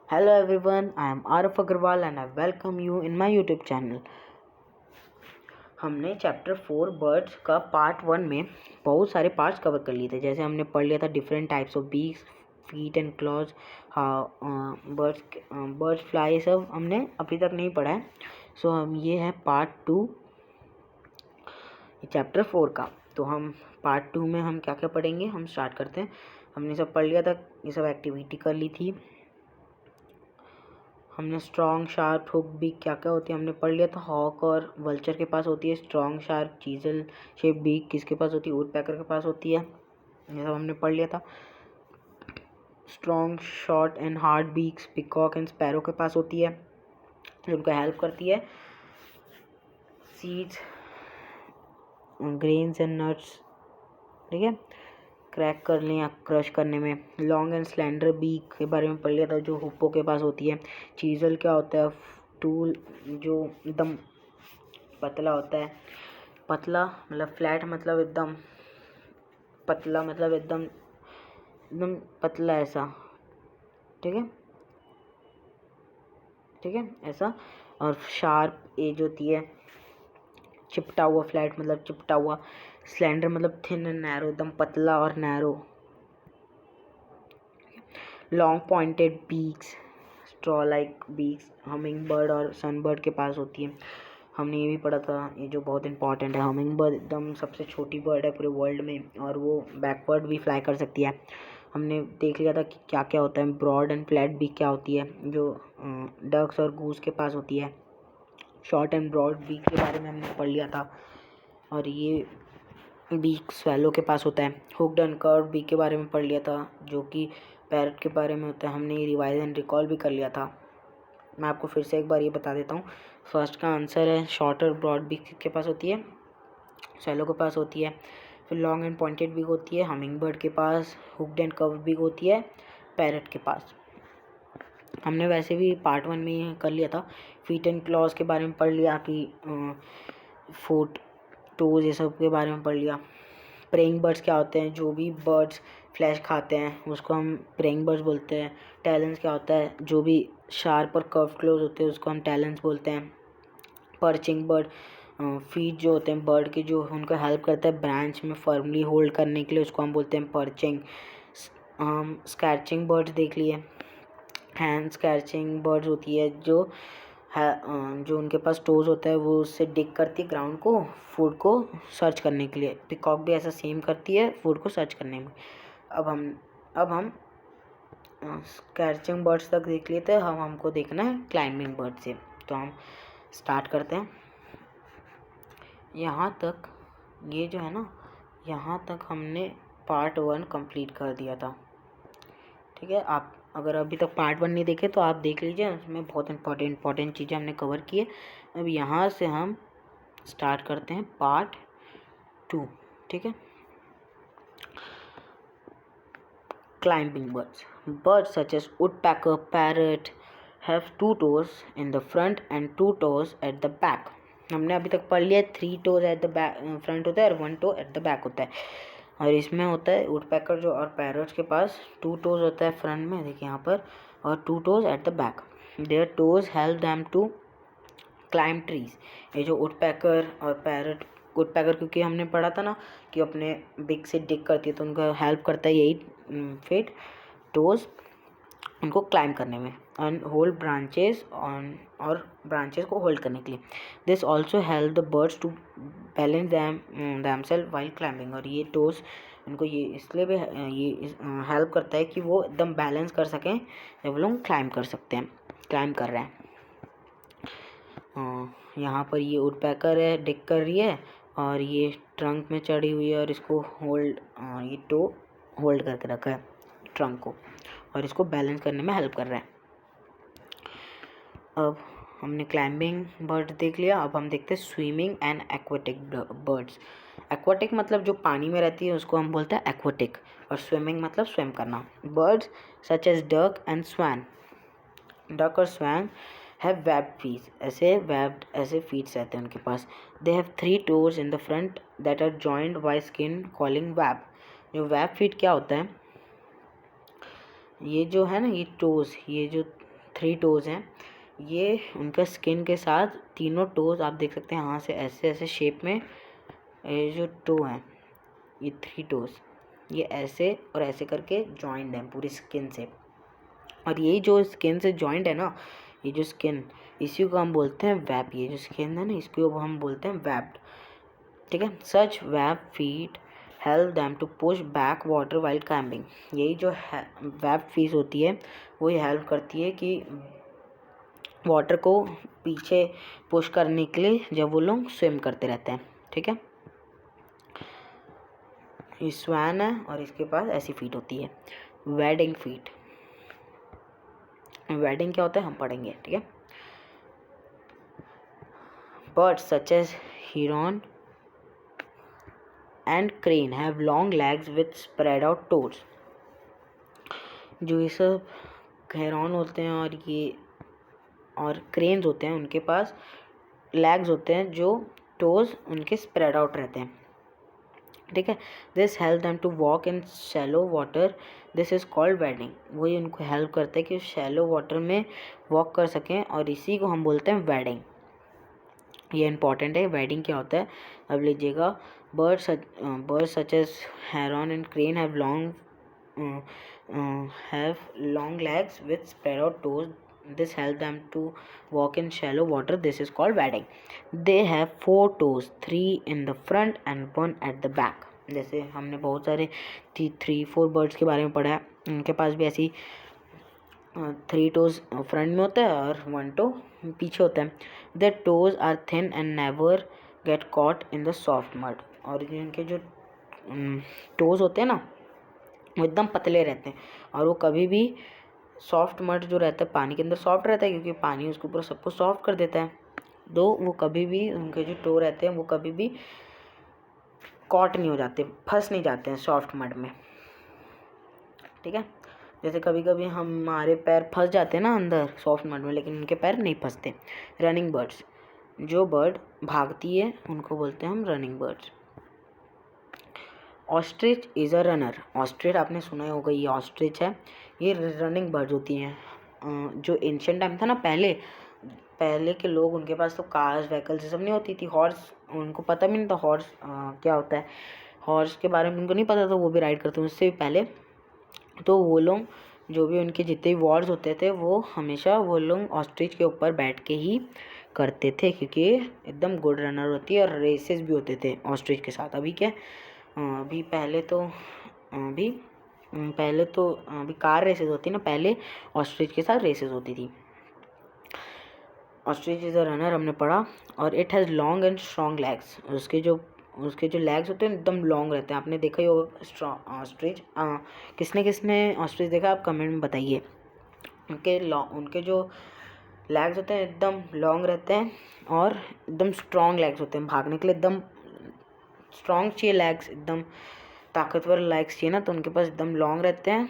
Hello everyone, I am Arif Agarwal and I welcome you in my YouTube channel. हमने chapter 4 birds का part 1 में बहुत सारे parts cover कर लिए थे। जैसे हमने पढ़ लिया था different types of beaks, feet and clause, birds fly, सब हमने अभी तक नहीं पढ़ा है। सो हम ये है पार्ट 2 चैप्टर 4 का। तो हम पार्ट 2 में हम क्या क्या पढ़ेंगे, हम स्टार्ट करते हैं। हमने सब पढ़ लिया था, ये सब एक्टिविटी कर ली थी। हमने स्ट्रॉन्ग शार्प हुक बीक क्या क्या होती है हमने पढ़ लिया था। हॉक और वल्चर के पास होती है strong sharp chisel shape beak, किसके पास होती है, वुड पैकर के पास होती है। ये सब हमने पढ़ लिया था। Strong short and hard beaks peacock and sparrow के पास होती है, जो उनको हेल्प करती है सीड्स, ग्रेन्स एंड नट्स, ठीक है, क्रैक करने या क्रश करने में। लॉन्ग एंड स्लेंडर बीक के बारे में पढ़ लिया था, जो हुप्पो के पास होती है। चीजल क्या होता है, टूल जो एकदम पतला होता है। पतला मतलब फ्लैट, मतलब एकदम पतला, मतलब एकदम एकदम पतला ऐसा, ठीक है, ठीक है ऐसा। और शार्प एज होती है। चिपटा हुआ फ्लैट मतलब चिपटा हुआ। स्लेंडर मतलब थिन एंड नैरो, एकदम पतला और narrow. Long pointed beaks, straw like beaks humming bird और सनबर्ड के पास होती है। हमने ये भी पढ़ा था, ये जो बहुत इंपॉर्टेंट है। हमिंग बर्ड एकदम सबसे छोटी बर्ड है पूरे वर्ल्ड में और वो बैकवर्ड भी फ्लाई कर सकती है। हमने देख लिया था कि क्या क्या होता है। ब्रॉड एंड फ्लैट बीक क्या होती है, जो डक्स और गूस के पास होती है। शॉर्ट एंड ब्रॉड बीक के बारे में हमने पढ़ लिया था, और ये बीक स्वेलो के पास होता है। हुक्ड एंड कर्व बीक के बारे में पढ़ लिया था, जो कि पैरट के बारे में होता है। हमने ये रिवाइज एंड रिकॉल भी कर लिया था। मैं आपको फिर से एक बार ये बता देता हूँ। फर्स्ट का आंसर है शॉर्टर ब्रॉड बीक के पास होती है, स्वेलो के पास होती है। फिर लॉन्ग एंड पॉइंटेड बीक होती है हमिंग बर्ड के पास। हुक्ड एंड कर्व बीक होती है पैरट के पास। हमने वैसे भी पार्ट 1 में ये कर लिया था। फीट एंड क्लॉज के बारे में पढ़ लिया कि फुट, टोज, ये सब के बारे में पढ़ लिया। प्रेइंग बर्ड्स क्या होते हैं, जो भी बर्ड्स फ्लैश खाते हैं उसको हम प्रेइंग बर्ड्स बोलते हैं। टैलेंस क्या होता है, जो भी शार्प और कर्व क्लोज होते हैं उसको हम टैलेंस बोलते हैं। पर्चिंग बर्ड, फीट जो होते हैं बर्ड के, जो उनको हेल्प करता है ब्रांच में फर्मली होल्ड करने के लिए, उसको हम बोलते हैं पर्चिंग। हम स्क्रैचिंग बर्ड्स देख लिए। हैंड स्क्रैचिंग बर्ड्स होती है, जो है जो उनके पास टोज होता है वो उससे डिग करती है ग्राउंड को फूड को सर्च करने के लिए। पिकॉक भी ऐसा सेम करती है फूड को सर्च करने में। अब हम स्क्रैचिंग बर्ड्स तक देख लिए थे। हमको देखना है क्लाइंबिंग बर्ड से, तो हम स्टार्ट करते हैं। यहाँ तक ये जो है ना, यहाँ तक हमने पार्ट 1 कंप्लीट कर दिया था, ठीक है। आप अगर अभी तक पार्ट 1 नहीं देखे तो आप देख लीजिए, उसमें बहुत इंपॉर्टेंट चीज़ें हमने कवर की है। अब यहाँ से हम स्टार्ट करते हैं पार्ट 2, ठीक है। Climbing birds such as woodpecker, parrot have 2 toes in the front and 2 toes at the back. हमने अभी तक पढ़ लिया 3 toes at the back front होता है और 1 toe एट द बैक होता है। और इसमें होता है वुडपेकर जो और पैरट्स के पास 2 toes होता है फ्रंट में, देखिए यहाँ पर, और 2 toes at the back. Their toes help them to climb trees. ये जो वुडपेकर और पैरट, वुडपेकर क्योंकि हमने पढ़ा था ना कि अपने बिग से डिग करती है, तो उनका हेल्प करता है यही फिट टोज उनको क्लाइंब करने में, एंड होल्ड ब्रांचेस ऑन, और ब्रांचेस को होल्ड करने के लिए। This also help the birds to balance themself while climbing. और ये टोज उनको ये इसलिए भी ये हेल्प करता है कि वो एकदम बैलेंस कर सकें जब वो लोग क्लाइंब कर सकते हैं, क्लाइंब कर रहे हैं। यहाँ पर ये वुडपेकर है, डिग कर रही है, और ये ट्रंक में चढ़ी हुई है और इसको होल्ड, ये टो होल्ड करके रखा है ट्रंक को, और इसको बैलेंस करने में हेल्प कर रहा है। अब हमने क्लाइंबिंग बर्ड देख लिया। अब हम देखते हैं swimming and aquatic birds. Aquatic मतलब जो पानी में रहती है उसको हम बोलते हैं एक्वाटिक, और स्विमिंग मतलब स्विम करना। Birds such as duck and swan, duck और स्वैन हैव वेब्ड फीट, ऐसे फीट्स रहते हैं उनके पास। They have 3 toes in the front that are joined by skin calling web. जो वेब फीट क्या होता है, ये जो है ना, ये टोज, ये जो 3 टोज़ हैं, ये उनका स्किन के साथ तीनों टोज़ आप देख सकते हैं यहाँ से ऐसे ऐसे शेप में, ये जो टो हैं ये 3 टोज़ ये ऐसे और ऐसे करके जॉइंट हैं पूरी स्किन से। और यही जो स्किन से जॉइंट है ना, ये जो स्किन, इसी को हम बोलते हैं वेब। ये जो स्किन है ना, इसको हम बोलते हैं वेब्ड, ठीक है। Such web feet help them to push back water while climbing. यही जो वेब फीस होती है वो ये हेल्प करती है कि वाटर को पीछे पुश करने के लिए जब वो लोग स्विम करते रहते हैं, ठीक है। ये स्वैन है और इसके पास ऐसी फीट होती है, वेडिंग फीट। वेडिंग क्या होता है हम पढ़ेंगे, ठीक है। Birds such as heron and crane have long legs with spread out toes। जो ये सब हेरॉन होते हैं और क्रेन्स होते हैं, उनके पास लेग्स होते हैं जो टोज उनके स्प्रेड आउट रहते हैं, ठीक है। This help them to walk in shallow water, this is called wading. वही उनको हेल्प करता है कि शैलो वाटर में वॉक कर सकें, और इसी को हम बोलते हैं वेडिंग। ये इंपॉर्टेंट है, वेडिंग क्या होता है अब लीजिएगा। birds such as heron and crane have long legs with spread out toes, this help them to walk in shallow water, this is called wading। they have 4 toes, 3 in the front and 1 at the back। जैसे हमने बहुत सारे 3-4 birds के बारे में पढ़ा है, उनके पास भी ऐसी 3 टोज फ्रंट में होता है और 1 टो पीछे होता है। The toes are thin and never get caught in the soft mud. और इनके जो टोज होते हैं ना वो एकदम पतले रहते हैं, और वो कभी भी सॉफ्ट मड जो रहता है पानी के अंदर सॉफ्ट रहता है, क्योंकि पानी उसके ऊपर सबको सॉफ्ट कर देता है। तो वो कभी भी, उनके जो टो रहते हैं वो कभी भी कॉट नहीं हो जाते, फंस नहीं जाते हैं सॉफ्ट मड में, ठीक है। जैसे कभी कभी हमारे पैर फंस जाते हैं ना अंदर सॉफ्ट मड में, लेकिन उनके पैर नहीं फंसते। रनिंग बर्ड्स, जो बर्ड भागती है उनको बोलते हैं हम running birds. Ostrich is a runner. Ostrich आपने सुना ही होगा, ये ऑस्ट्रिच है, ये रनिंग बर्ड्स होती हैं। जो एंशिएंट टाइम था ना, पहले के लोग, उनके पास तो कार्स व्हीकल्स ये सब नहीं होती थी। हॉर्स, उनको पता भी नहीं था हॉर्स क्या होता है, हॉर्स के बारे में उनको नहीं पता था, वो भी राइड करते हैं उससे भी पहले। तो वो लोग जो भी उनके जितने भी वॉर्स होते थे वो हमेशा वो लोग ऑस्ट्रिच के ऊपर बैठ के ही करते थे, क्योंकि एकदम गुड रनर होती है, और रेसेस भी होते थे ऑस्ट्रिच के साथ। अभी क्या, अभी कार रेसेस होती ना, पहले ऑस्ट्रिच के साथ रेसेस होती थी। ऑस्ट्रिच इज़ अ रनर हमने पढ़ा, और it has long and strong legs. उसके जो लेग्स होते हैं एकदम लॉन्ग रहते हैं। आपने देखा ही होगा ऑस्ट्रिच, किसने किसने ऑस्ट्रिच देखा आप कमेंट में बताइए। उनके जो लेग्स होते हैं एकदम लॉन्ग रहते हैं, और एकदम स्ट्रॉन्ग लेग्स होते हैं। भागने के लिए एकदम स्ट्रॉन्ग चाहिए लेग्स, एकदम ताकतवर लेग्स चाहिए ना, तो उनके पास एकदम लॉन्ग रहते हैं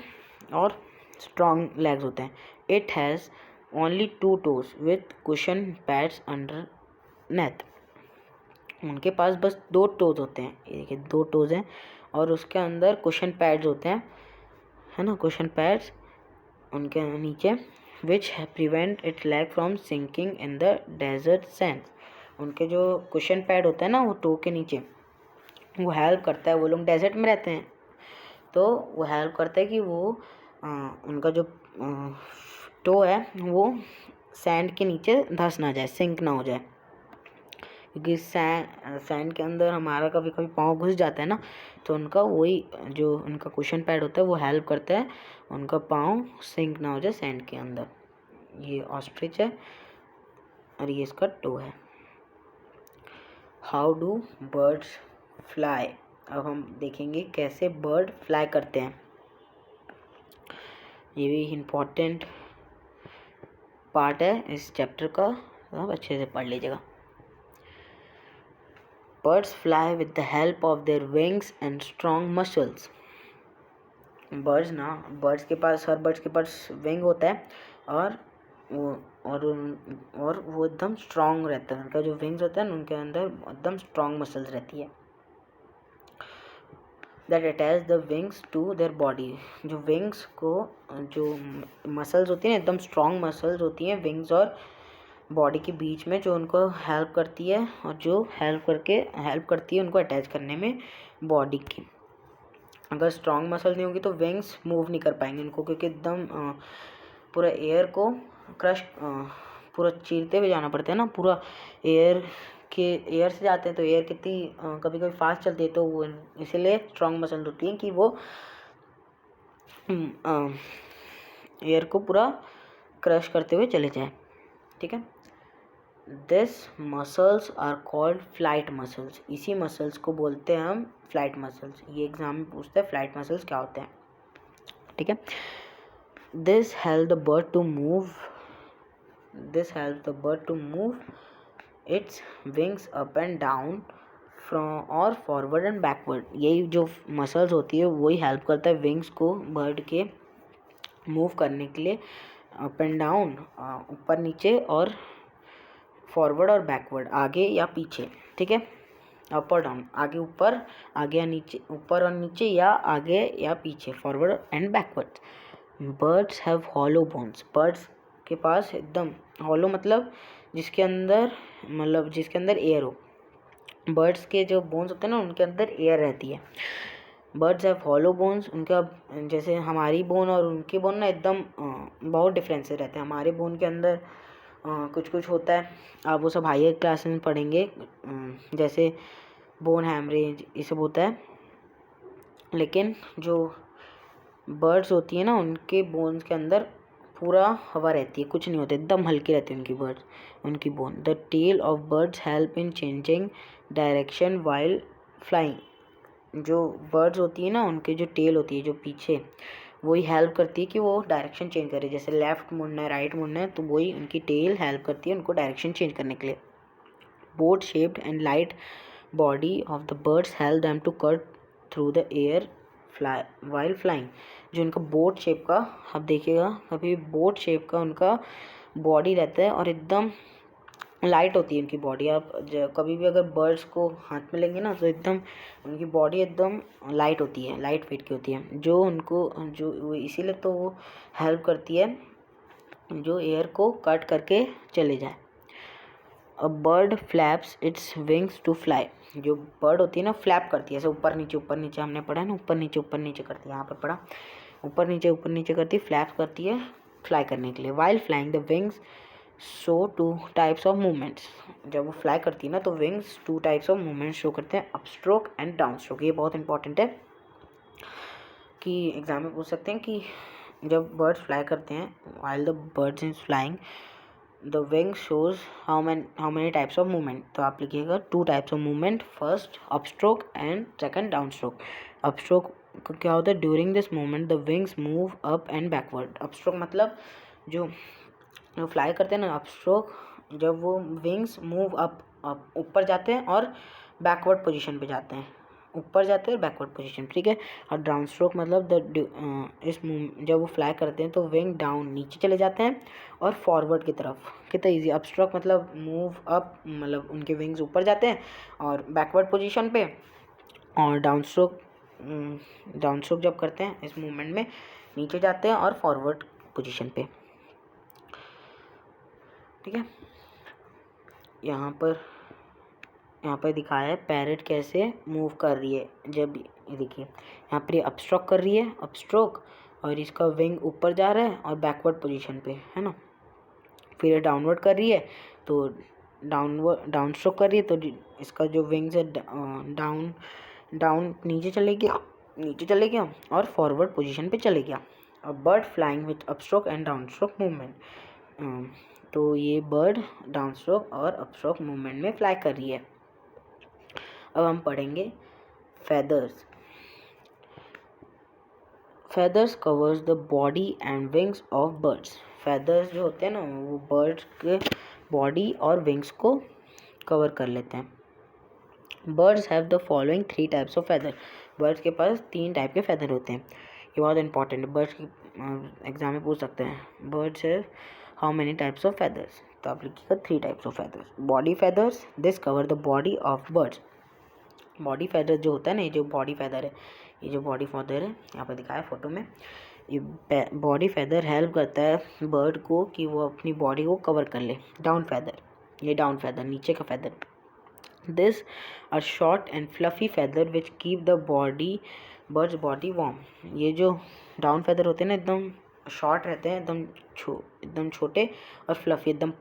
और स्ट्रॉन्ग लेग्स होते हैं। It has only 2 toes with cushion pads underneath. उनके पास बस 2 टोज होते हैं, ये देखिए 2 टोज हैं, और उसके अंदर कुशन पैड्स होते हैं, है ना, कुशन पैड्स उनके नीचे, which prevent it leg from sinking in the desert sand. उनके जो कुशन पैड होता है ना वो टो के नीचे, वो हेल्प करता है, वो लोग डेजर्ट में रहते हैं तो वो हेल्प करता है कि वो उनका जो टो है वो सैंड के नीचे धंस ना जाए, सिंक ना हो जाए, क्योंकि सैंड के अंदर हमारा कभी कभी पाँव घुस जाता है ना, तो उनका वही जो उनका कुशन पैड होता है वो हेल्प करता है उनका पाँव सिंक ना हो जाए सैंड के अंदर। ये ऑस्ट्रिच है और ये इसका टो है। How do birds fly. अब हम देखेंगे कैसे बर्ड फ्लाई करते हैं, ये भी इम्पोर्टेंट पार्ट है इस चैप्टर का, आप अच्छे से पढ़ लीजिएगा। Birds fly with the help of their wings and strong muscles। Birds के पास, हर बर्ड्स के पास विंग होता है, और वो एकदम स्ट्रांग रहता है। उनका जो विंग्स होता है ना, उनके अंदर एकदम स्ट्रांग मसल्स रहती है। That attach the wings to their body. जो विंग्स को, जो मसल्स होती हैं एकदम स्ट्रॉन्ग मसल्स होती हैं विंग्स और बॉडी के बीच में, जो उनको हेल्प करती है और जो हेल्प करती है उनको अटैच करने में बॉडी की। अगर स्ट्रॉन्ग मसल नहीं होगी तो विंग्स मूव नहीं कर पाएंगे उनको, क्योंकि एकदम पूरा एयर को क्रश पूरा चीरते हुए जाना पड़ता है ना, पूरा एयर से जाते हैं तो एयर कितनी कभी कभी फास्ट चलती है, तो वो इसीलिए स्ट्रॉन्ग मसल होती हैं कि वो एयर को पूरा क्रश करते हुए चले जाए। ठीक है, this muscles are called flight muscles. इसी मसल्स को बोलते हैं हम फ्लाइट मसल्स। ये एग्जाम में पूछते हैं फ्लाइट मसल्स क्या होते हैं। ठीक है, this help the bird to move its wings up and down from और फॉरवर्ड एंड बैकवर्ड। यही जो मसल्स होती है वही हेल्प करता है विंग्स को बर्ड के मूव करने के लिए, अप एंड डाउन ऊपर नीचे और फॉरवर्ड और बैकवर्ड आगे या पीछे। ठीक है, अप और डाउन आगे ऊपर, आगे या नीचे, ऊपर और नीचे, या आगे या पीछे, forward and backward. Birds have hollow bones. Birds के पास एकदम हॉलो मतलब जिसके अंदर एयर हो। बर्ड्स के जो बोन्स होते हैं ना उनके अंदर एयर रहती है। Birds have hollow bones. उनका जैसे हमारी बोन और उनकी बोन ना एकदम बहुत डिफरेंसेस रहते हैं। हमारे बोन के अंदर कुछ होता है, आप वो सब हायर क्लास में पढ़ेंगे, जैसे बोन हैमरेज ये सब होता है। लेकिन जो बर्ड्स होती है ना उनके बोन्स के अंदर पूरा हवा रहती है, कुछ नहीं होता, एकदम हल्की रहती है उनकी bone. The tail of birds help in changing direction while flying. जो बर्ड्स होती है ना उनके जो टेल होती है जो पीछे, वही हेल्प करती है कि वो डायरेक्शन चेंज करे। जैसे लेफ़्ट मुड़ना है, राइट मुड़ना है, तो वही उनकी टेल हेल्प करती है उनको डायरेक्शन चेंज करने के लिए। Boat shaped and light body of the birds help them to cut through the air while flying. जो उनका बोट शेप का, आप देखिएगा कभी बोट शेप का उनका बॉडी रहता है और एकदम लाइट होती है उनकी बॉडी। आप कभी भी अगर बर्ड्स को हाथ में लेंगे ना तो एकदम उनकी बॉडी एकदम लाइट होती है, लाइट वेट की होती है, जो इसीलिए तो वो हेल्प करती है जो एयर को कट करके चले जाए। A bird flaps its wings to fly. जो बर्ड होती है ना फ्लैप करती है, ऐसे ऊपर नीचे हमने पढ़ा है ना, ऊपर नीचे करती है, यहाँ पर पढ़ा ऊपर नीचे करती है, फ्लैप करती है फ्लाई करने के लिए। While flying the wings show two types of movements. जब वो फ्लाई करती है ना तो wings 2 types of movements show करते हैं, up stroke and down stroke. ये बहुत इंपॉर्टेंट है कि एग्जाम में पूछ सकते हैं कि जब बर्ड्स फ्लाई करते हैं, while the birds is flying the wing shows how many types of movement. तो आप लिखिएगा 2 types of movement, first up stroke and second down stroke. Up stroke क्या होता है, during this movement the wings move up and backward. Up stroke मतलब जो fly करते हैं ना, अप स्ट्रोक जब वो विंग्स मूव अप ऊपर जाते हैं और बैकवर्ड पोजीशन पे जाते हैं, ऊपर जाते हैं और बैकवर्ड पोजीशन। ठीक है, और डाउन स्ट्रोक मतलब जब वो फ्लाई करते हैं तो विंग डाउन नीचे चले जाते हैं और फॉरवर्ड की तरफ। कितना इजी। अप स्ट्रोक मतलब मूव अप मतलब उनके विंग्स ऊपर जाते हैं और बैकवर्ड पोजीशन पे, और डाउन स्ट्रोक जब करते हैं इस मूवमेंट में नीचे जाते हैं और फॉरवर्ड पोजीशन पे। ठीक है, यहाँ पर दिखाया है पैरेट कैसे मूव कर रही है। जब ये देखिए यहाँ पर अप स्ट्रोक कर रही है, अप स्ट्रोक, और इसका विंग ऊपर जा रहा है और बैकवर्ड पोजीशन पे है ना। फिर डाउनवर्ड कर रही है तो डाउन स्ट्रोक कर रही है, तो इसका जो विंग्स है डाउन नीचे चले गया और फॉरवर्ड पोजीशन पे चले गया। A bird flying with up stroke and down stroke movement. तो ये बर्ड डाउन स्ट्रोक और अप स्ट्रोक मूवमेंट में फ्लाई कर रही है। अब हम पढ़ेंगे feathers. Feathers covers the body and wings of birds. Feathers जो होते हैं ना वो बर्ड्स के बॉडी और विंग्स को कवर कर लेते हैं। Birds have the following 3 types of feather. Birds के पास 3 टाइप के फेदर होते हैं। ये बहुत इंपॉर्टेंट है, बर्ड्स की एग्जाम में पूछ सकते हैं। Birds have how many types of feathers, तो आप लिखिएगा 3 types of feathers. Body feathers, this cover the body of birds. Body feather जो होता है ना, ये जो बॉडी फेदर है ये जो बॉडी फेदर है यहाँ पे दिखाया फोटो में, ये बॉडी फेदर हेल्प करता है बर्ड को कि वो अपनी बॉडी को कवर कर ले। डाउन फेदर, ये डाउन फेदर नीचे का feather. This are short and fluffy feather which keep the birds body warm. ये जो डाउन फेदर होते हैं ना एकदम शॉर्ट रहते हैं, एकदम छोटे और फ्लफी, एकदम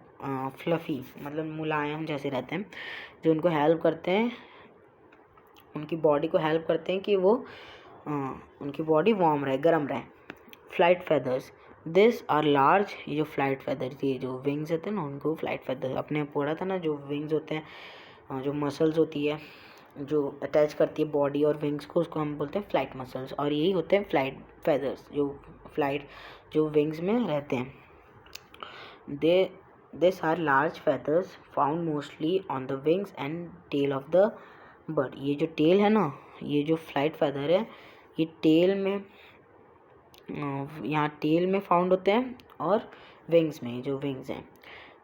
फ्लफी मतलब मुलायम जैसे रहते हैं, जो उनको हेल्प करते हैं, उनकी बॉडी को हेल्प करते हैं कि वो उनकी बॉडी वार्म रहे, गर्म रहे। Flight feathers, this are large, ये जो फ्लाइट फेदर्स, ये जो विंग्स होते हैं ना उनको फ्लाइट फेदर, अपने पढ़ा था ना, जो विंग्स होते हैं, जो मसल्स होती है जो अटैच करती है बॉडी और विंग्स को, उसको हम बोलते हैं फ्लाइट मसल्स, और यही होते हैं फ्लाइट फेदर्स जो विंग्स में रहते हैं। This are large feathers found mostly on the wings and tail of the bird. ये जो टेल है ना, ये जो फ्लाइट फेदर है, ये टेल में यहाँ टेल में फाउंड होते हैं और विंग्स में, जो विंग्स हैं।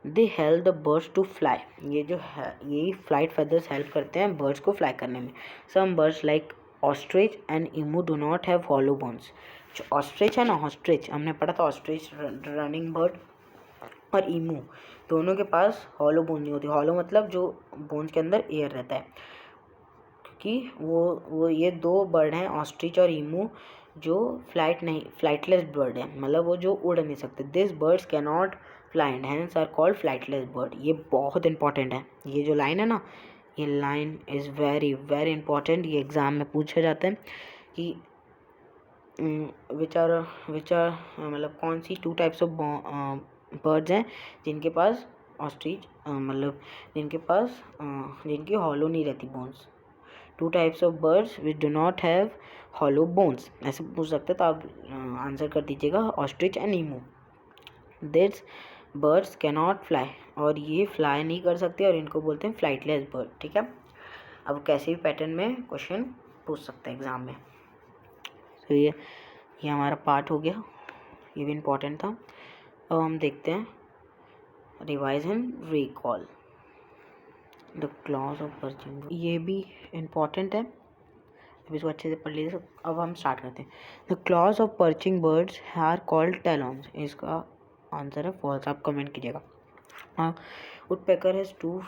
They help the birds to fly, ये जो है यही फ्लाइट फेदर्स हेल्प करते हैं बर्ड्स को फ्लाई करने में। Some birds like ostrich and emu do not have hollow bones. जो ऑस्ट्रिच है ना, ऑस्ट्रिच हमने पढ़ा था, ऑस्ट्रिच रनिंग बर्ड और ईमू दोनों के पास हॉलो बोन नहीं होती। हॉलो मतलब जो बोन्स के अंदर एयर रहता है, क्योंकि वो ये दो बर्ड हैं ऑस्ट्रिच और ईमू जो फ्लाइटलेस बर्ड है, मतलब वो जो उड़ नहीं सकते। This birds can not fly and hence are called flightless bird. ये बहुत इंपॉर्टेंट है, ये जो लाइन है ना, ये line is very very important. ये एग्ज़ाम में पूछे जाते हैं कि विच आर मतलब कौन सी 2 टाइप्स ऑफ बर्ड्स हैं जिनके पास ऑस्ट्रिच मतलब जिनकी हॉलो नहीं रहती bones. 2 types of birds which do not have hollow bones, ऐसे पूछ सकते हैं, तो आप आंसर कर दीजिएगा ostrich and emu. This birds cannot fly, और ये फ्लाई नहीं कर सकते और इनको बोलते हैं फ्लाइटलेस बर्ड। ठीक है, अब कैसे भी पैटर्न में क्वेश्चन पूछ सकते हैं एग्ज़ाम में। तो ये हमारा पार्ट हो गया, ये भी इम्पोर्टेंट था। अब हम देखते हैं revise and recall the claws of perching. ये भी इम्पॉर्टेंट है, अब इसको अच्छे से पढ़ लीजिए। अब हम स्टार्ट करते हैं। The claws of perching birds are called talons. इसका आंसर है फॉल्स, आप कमेंट कीजिएगा। Woodpecker has 2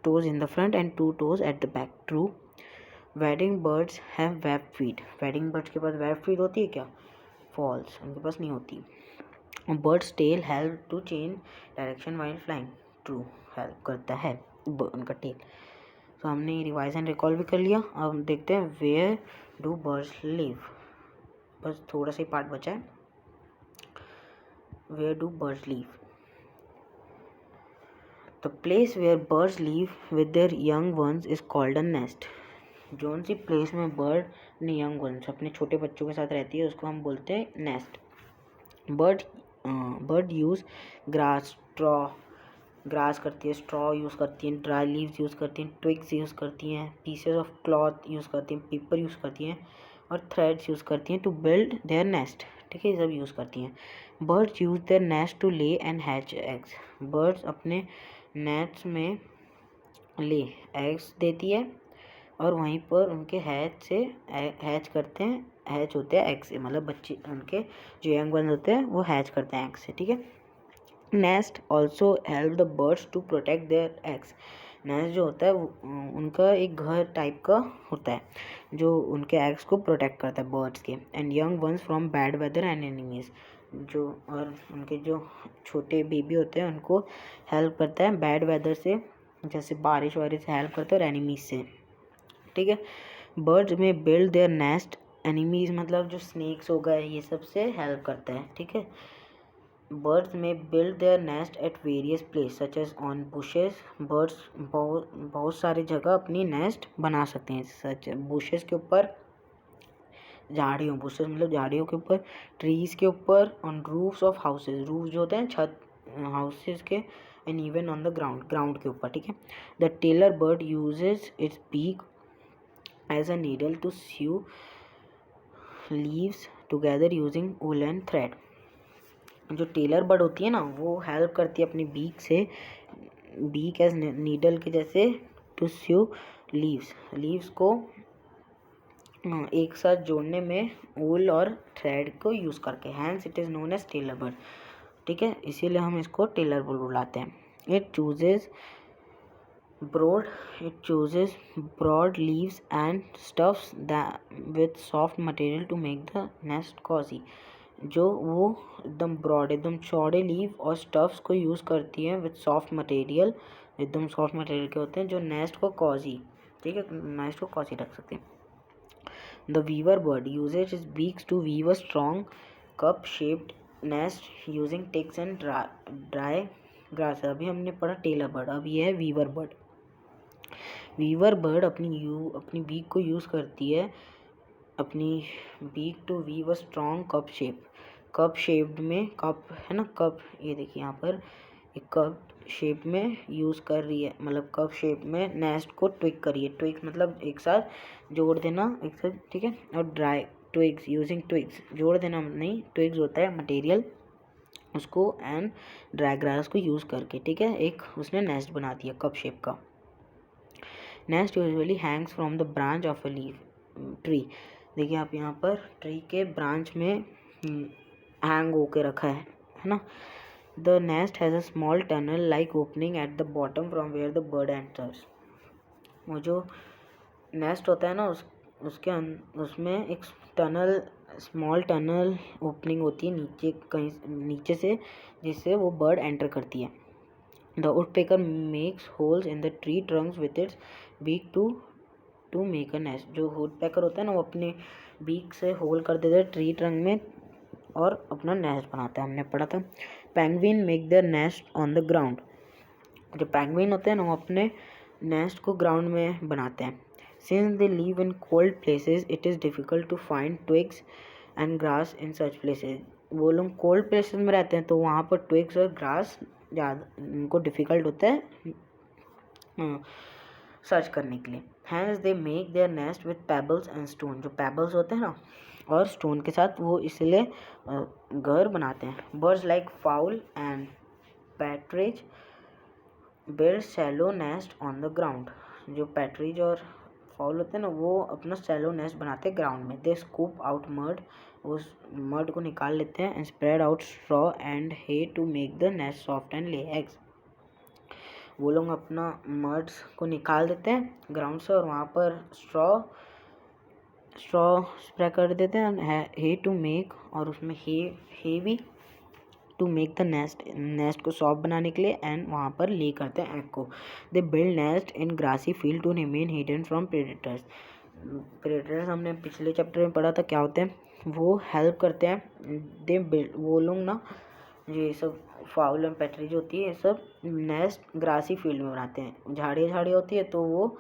toes in the front and 2 toes at the back. True. Wading birds have web feet. Wading birds के पास web feet होती है क्या? False, उनके पास नहीं होती। Bird's tail help to change direction while flying. True, help करता है उनका टेल। तो हमने रिवाइज एंड रिकॉल भी कर लिया। अब देखते हैं वेयर डू बर्ड्स लिव। बस थोड़ा सा ही पार्ट बचा है। Where do birds live? The place where birds live with their young ones is called a nest. जौन सी प्लेस में बर्ड अपने यंग वंस अपने छोटे बच्चों के साथ रहती है उसको हम बोलते हैं nest. Bird use grass, grass करती है, स्ट्रॉ यूज़ करती हैं, ड्राई लीव्स यूज़ करती हैं, ट्विग्स यूज़ करती हैं, पीसेस ऑफ क्लॉथ यूज़ करती हैं, पेपर यूज़ करती हैं और थ्रेड्स यूज़ करती हैं टू बिल्ड देयर नेस्ट। ठीक है, ये सब यूज़ करती हैं। Birds use their nest to lay and hatch eggs. Birds अपने नेट्स में ले एग्स देती है और वहीं पर उनके हैच करते हैं, हैच होते हैं एग से, मतलब बच्चे उनके जो यंग वन होते हैं वो हैच करते हैं एग से। ठीक है, nest also help the birds to protect their eggs. Nest जो होता है उनका एक घर टाइप का होता है जो उनके एग्स को प्रोटेक्ट करता है बर्ड्स के, and young ones from bad weather and enemies. जो और उनके जो छोटे बेबी होते हैं उनको हेल्प करता है बैड वेदर से, जैसे बारिश वारिश से हेल्प करता है और एनिमीज से। ठीक है, birds may build their nest, enemies मतलब जो स्नेक्स हो गए ये सब से हेल्प करता है। ठीक है, birds may build their nest at various places such as on bushes. Birds बहुत सारी जगह अपनी नेस्ट बना सकते हैं, सच बुशेस के ऊपर, झाड़ियों, बुशेस मतलब झाड़ियों के ऊपर, ट्रीज के ऊपर, on roofs of houses, roof जो होते हैं छत हाउसेज के, and even on the ground के ऊपर। ठीक है, the tailor bird uses its beak as a needle to sew leaves together using woolen thread। जो टेलर बर्ड होती है ना वो हेल्प करती है अपनी बीक से, बीक एज नीडल के जैसे, टू sew लीव्स को एक साथ जोड़ने में वूल और थ्रेड को यूज़ करके। Hence it is known as tailor bird, ठीक है, इसीलिए हम इसको टेलर बर्ड बुलाते हैं। It chooses broad leaves and stuffs that with soft material to make the nest cozy। जो वो एकदम ब्रॉड, एकदम चौड़े लीव और स्टफ्स को यूज़ करती है विद सॉफ्ट मटेरियल, एकदम सॉफ्ट मटेरियल के होते हैं जो नेस्ट को कॉजी, ठीक है, नेस्ट को कॉजी रख सकते हैं। The weaver bird uses its beaks to weave a strong cup shaped nest using sticks and dry grass. अभी हमने पढ़ा टेलर बर्ड, अब ये है वीवर बर्ड। वीवर बर्ड अपनी बीक को यूज़ करती है, अपनी beak to weave a strong cup shaped में, कप है ना, कप, ये देखिए यहाँ पर एक कप शेप में यूज़ कर रही है, मतलब कप शेप में नेस्ट को ट्विक करिए। ट्विक मतलब एक साथ जोड़ देना एक साथ, ठीक है, और ड्राई ट्विग्स यूजिंग ट्विग्स, जोड़ देना नहीं, ट्विग्स होता है मटेरियल, उसको एंड ड्राई ग्रास को यूज़ करके, ठीक है, एक उसने नेस्ट बना दिया कप शेप का। Nest usually Hanks from the branch of a leaf tree. देखिए आप यहाँ पर ट्री के ब्रांच में हैंग होके रखा है ना। The nest has a small tunnel like opening at the bottom from where the bird enters. वो जो नेस्ट होता है ना, उसमें एक स्मॉल टनल ओपनिंग होती है नीचे, कहीं नीचे से, जिससे वो बर्ड एंटर करती है। The woodpecker makes holes in the tree trunks with its beak to make a nest. जो वुडपेकर होता है ना, वो अपने बीक से होल कर देता है ट्री ट्रंक में और अपना नेस्ट बनाता है, हमने पढ़ा था। Penguin make their nest on the ground. जो पेंगुइन होते हैं ना, वो अपने नेस्ट को ग्राउंड में बनाते हैं। Since they live in cold places it is difficult to find twigs and grass in such places. वो लोग कोल्ड प्लेसेस में रहते हैं तो वहाँ पर ट्विग्स और ग्रास ज़्यादा उनको डिफ़िकल्ट होता है सर्च करने के लिए। Hence they make their nest with pebbles and stone. जो पेबल्स होते हैं ना और स्टोन के साथ, वो इसलिए घर बनाते हैं। Birds like fowl and partridge build shallow nest on the ground. जो पैट्रिज और फाउल होते हैं ना, वो अपना शैलो नेस्ट बनाते हैं ग्राउंड में। दे स्कूप आउट मड, उस मड को निकाल लेते हैं, and spread out straw and hay to make the nest soft and lay eggs. वो लोग अपना मड्स को निकाल देते हैं ग्राउंड से और वहाँ पर स्ट्रॉ स्प्रे कर देते हैं, हे टू मेक, और उसमें हे भी टू मेक द नेस्ट को सॉफ्ट बनाने के लिए, एंड वहाँ पर ले करते हैं एग को। They build nest in grassy field to remain hidden from predators. Predators हमने पिछले चैप्टर में पढ़ा था क्या होते हैं, वो हेल्प करते हैं। दे बिल्ड, वो लोग ना, ये सब फाउल एंड पैट्रिज होती है, ये सब नेस्ट ग्रासी फील्ड में बनाते हैं। झाड़ियाँ होती है तो वो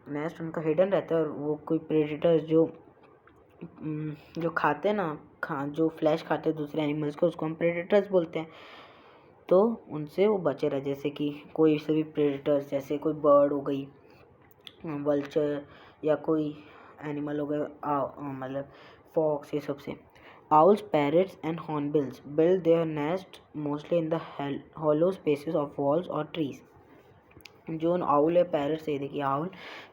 नेस्ट उनका हिडन रहता है, और वो कोई प्रेडेटर्स जो खाते हैं ना, जो फ्लैश खाते हैं दूसरे एनिमल्स को, उसको हम प्रेडेटर्स बोलते हैं, तो उनसे वो बचे रहे। जैसे कि कोई से भी प्रेडेटर्स, जैसे कोई बर्ड हो गई, वल्चर, या कोई एनिमल हो गया, मतलब फॉक्स, ये सब से। Owls, parrots and hornbills build their nest mostly in the hollow spaces of walls or trees। जो आउल है, पैरट्स, ये देखिए आउल,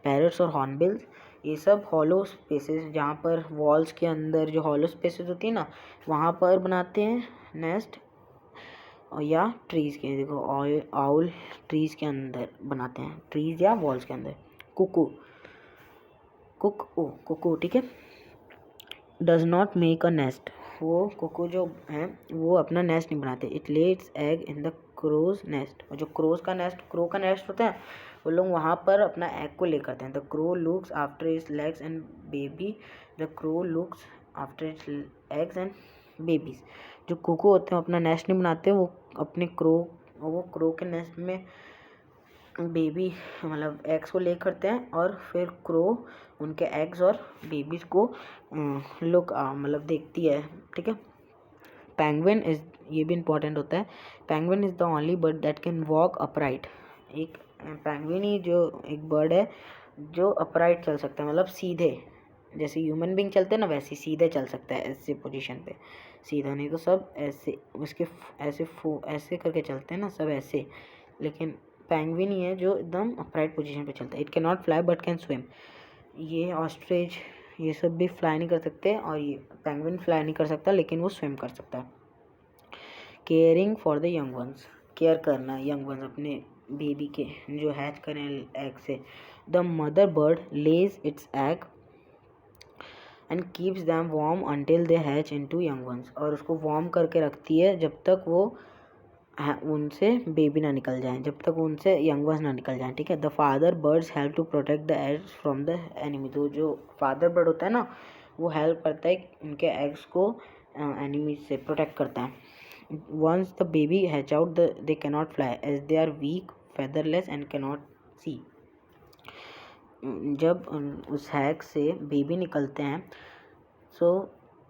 पैरट्स और हॉर्नबिल्स, ये सब हॉलो स्पेसेस, जहाँ पर वॉल्स के अंदर जो हॉलो स्पेसेस होती है ना, वहाँ पर बनाते हैं नेस्ट, या ट्रीज़ के, देखो आउल ट्रीज़ के अंदर बनाते हैं, ट्रीज़ या वॉल्स के अंदर। कुकू, ठीक है, does not make a nest. वो कुकू जो है वो अपना नेस्ट नहीं बनाते। It lays egg in the crow's nest. और जो क्रो का नेस्ट होता है, वो लोग वहाँ पर अपना एग को ले करते हैं। The crow looks after it's legs and baby. The crow looks after it's eggs and babies. जो कुकू होते हैं अपना नेस्ट नहीं बनाते, वो अपने क्रो के नेस्ट में बेबी, मतलब एग्स को ले करते हैं, और फिर क्रो उनके एग्स और बेबीज़ को मतलब देखती है, ठीक है। पेंगुइन इज, ये भी इम्पोर्टेंट होता है, penguin is the only bird that can walk upright. एक पेंगुइन ही जो एक बर्ड है जो अपराइट चल सकता है, मतलब सीधे, जैसे ह्यूमन बीइंग चलते हैं ना, वैसे सीधे चल सकता है, ऐसे पोजीशन पे सीधा, नहीं तो सब ऐसे उसके ऐसे करके चलते हैं ना, सब ऐसे, लेकिन पेंगुइन ही है जो एकदम अपराइट पोजीशन पे चलता है। It can not fly but can swim. ये ऑस्ट्रिच ये सब भी फ्लाई नहीं कर सकते, और ये पेंगुइन फ्लाई नहीं कर सकता लेकिन वो स्विम कर सकता है। Caring for the young ones, care करना यंग वंस अपने बेबी के जो हैच करें एग से। The mother bird Lay's it's egg and keeps them warm until they hatch into young ones, और उसको वार्म करके रखती है जब तक वो उनसे बेबी ना निकल जाए, जब तक उनसे यंग वंस ना निकल जाए। ठीक है। The father birds help to protect the eggs from the enemy, तो जो फादर बर्ड होता है ना वो हेल्प करता है उनके एग्स को एनिमी से प्रोटेक्ट करता है। Once the baby hatch out they cannot fly as they are weak featherless and cannot see, जब उस हैग से बेबी निकलते हैं सो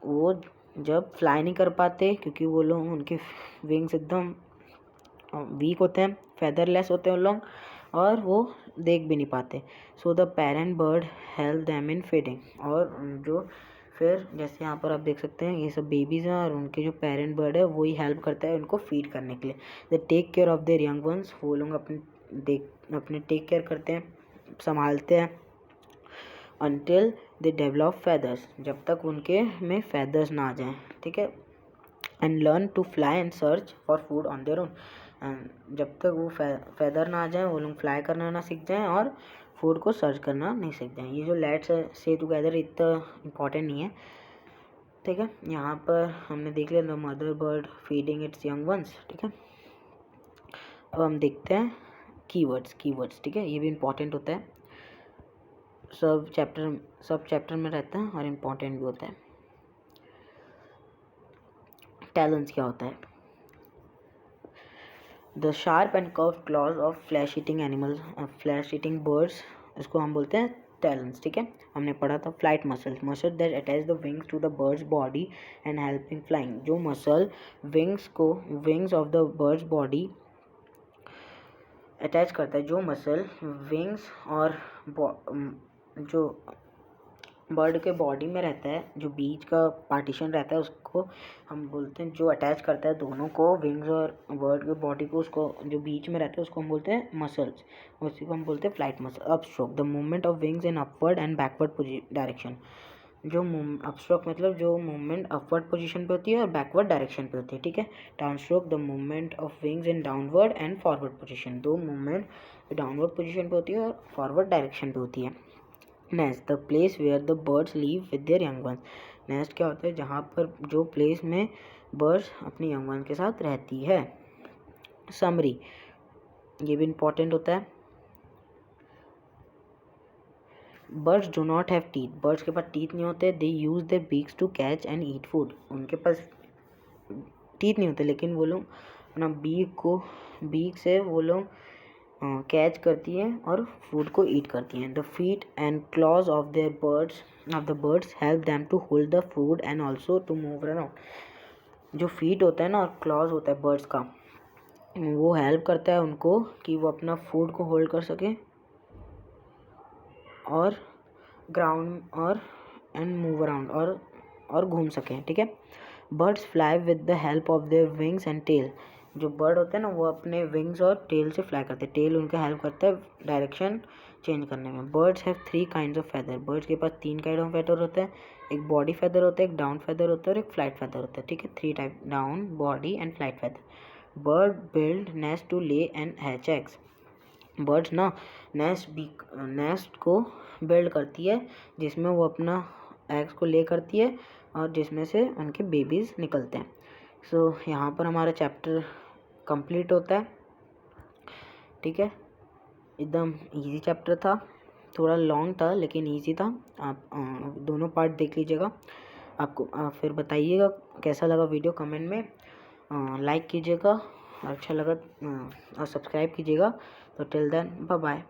वो जब फ्लाई नहीं कर पाते क्योंकि वो लोग उनके विंग्स एकदम वीक होते हैं, फेदरलेस होते हैं उन लोग, और वो देख भी नहीं पाते। So the parent bird help them in feeding, और जो फिर जैसे यहाँ पर आप देख सकते हैं ये सब बेबीज़ हैं और उनके जो पेरेंट बर्ड है वही हेल्प करता है उनको फीड करने के लिए। They take care of their young ones, वो लोग अपने टेक केयर करते हैं, संभालते हैं। अनटिल दे डेवलप फेदर्स, जब तक उनके में फेदर्स ना आ जाएं। ठीक है। And learn to fly and search for food on their own, जब तक वो फेदर ना आ जाए वो लोग फ्लाई करना ना सीख जाएं और फूड को सर्च करना नहीं सीख जाएं। ये जो लेट्स से टुगेदर इतना इम्पॉर्टेंट नहीं है। ठीक है। यहाँ पर हमने देख लिया the mother bird feeding it's young ones. ठीक है। अब हम देखते हैं कीवर्ड्स। ठीक है। ये भी इम्पॉर्टेंट होता है, सब चैप्टर में रहता है और इम्पॉर्टेंट भी होता है। टैलेंट्स क्या होता है? The sharp and curve clause of flesh eating animals, flesh eating birds, इसको हम बोलते हैं टैलेंट्स। ठीक है। हमने पढ़ा था flight muscle that attach the wings to the birds body and helping flying, जो muscle wings of the birds body attach करता है, जो मसल विंग्स और जो बर्ड के बॉडी में रहता है, जो बीच का पार्टीशन रहता है उसको हम बोलते हैं, जो अटैच करता है दोनों को विंग्स और बर्ड के बॉडी को, उसको जो बीच में रहता है उसको हम बोलते हैं मसल्स, उसी को हम बोलते हैं flight muscle. Upstroke the movement of wings in upward and backward direction, जो अपस्ट्रोक मतलब जो मूवमेंट अपवर्ड पोजीशन पे होती है और बैकवर्ड डायरेक्शन पे होती है। ठीक है। Downstroke the movement of wings in downward and forward position, दो मूवमेंट डाउनवर्ड पोजीशन पे होती है और फॉरवर्ड डायरेक्शन पे होती है। Nest the place where the birds live with their young ones, nest क्या होता है? जहाँ पर जो प्लेस में बर्ड्स अपने यंग वंस के साथ रहती है। समरी, ये भी इम्पॉर्टेंट होता है। Birds do not have teeth, birds के पास टीथ नहीं होते। They use their beaks to catch and eat food, उनके पास टीथ नहीं होते लेकिन वो लोग अपना बीक से वो लोग कैच करती हैं और फूड को ईट करती हैं। The feet and claws of the birds help them to hold the food and also to move around, जो फीट होता है ना और क्लॉज होता है बर्ड्स का, वो हेल्प करता है उनको कि वो अपना फूड को होल्ड कर सकें और ग्राउंड और एंड मूव अराउंड और घूम सकें। ठीक है। Birds fly with the help of their wings and tail, जो बर्ड होते हैं ना वो अपने विंग्स और टेल से फ्लाई करते हैं, टेल उनका हेल्प करता है डायरेक्शन चेंज करने में। Birds have 3 kinds of feather, birds के पास 3 काइंड ऑफ फेदर होते हैं, एक बॉडी फेदर होता है, एक डाउन फेदर होता है और एक फ्लाइट फेदर होता है। ठीक है। 3 type, down, body and flight feather. Bird build nest to lay and hatch eggs, birds ना नेस्ट को बिल्ड करती है जिसमें वो अपना एग्स को ले करती है और जिसमें से उनके बेबीज़ निकलते हैं। सो यहाँ पर हमारा चैप्टर कंप्लीट होता है। ठीक है। एकदम इजी चैप्टर था, थोड़ा लॉन्ग था लेकिन इजी था। आप दोनों पार्ट देख लीजिएगा, आपको फिर बताइएगा कैसा लगा वीडियो, कमेंट में लाइक कीजिएगा, अच्छा लगा और सब्सक्राइब कीजिएगा। तो टिल देन बाय बाय।